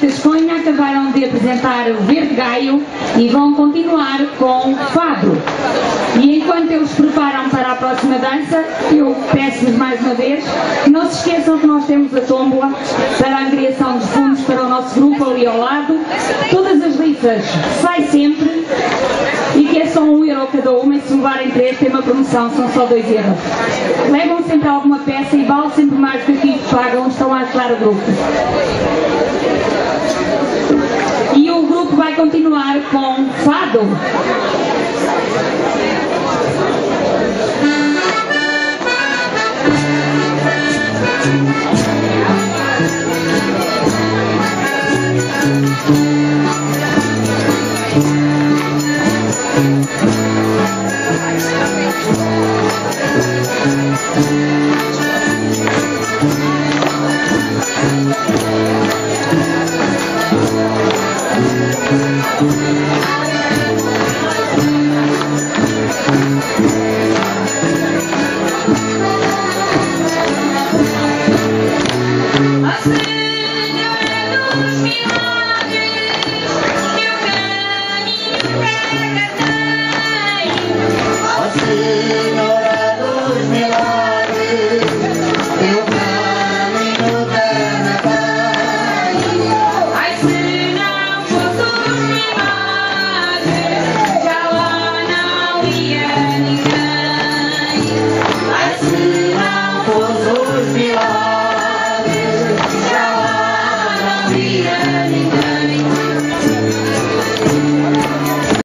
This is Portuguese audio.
de Casconha acabaram de apresentar o Verde Gaio e vão continuar com Fado. E enquanto eles se preparam para a próxima dança, eu peço-vos mais uma vez que não se esqueçam que nós temos a tómbola para a angariação de fundos para o nosso grupo ali ao lado. Todas as rifas sai sempre e que é só €1 cada uma, e se levarem 3 tem uma promoção, são só €2. Levam sempre alguma peça e vale sempre mais do que aquilo que pagam, estão a ajudar o grupo. E o grupo vai continuar com Fado. Acende a luz,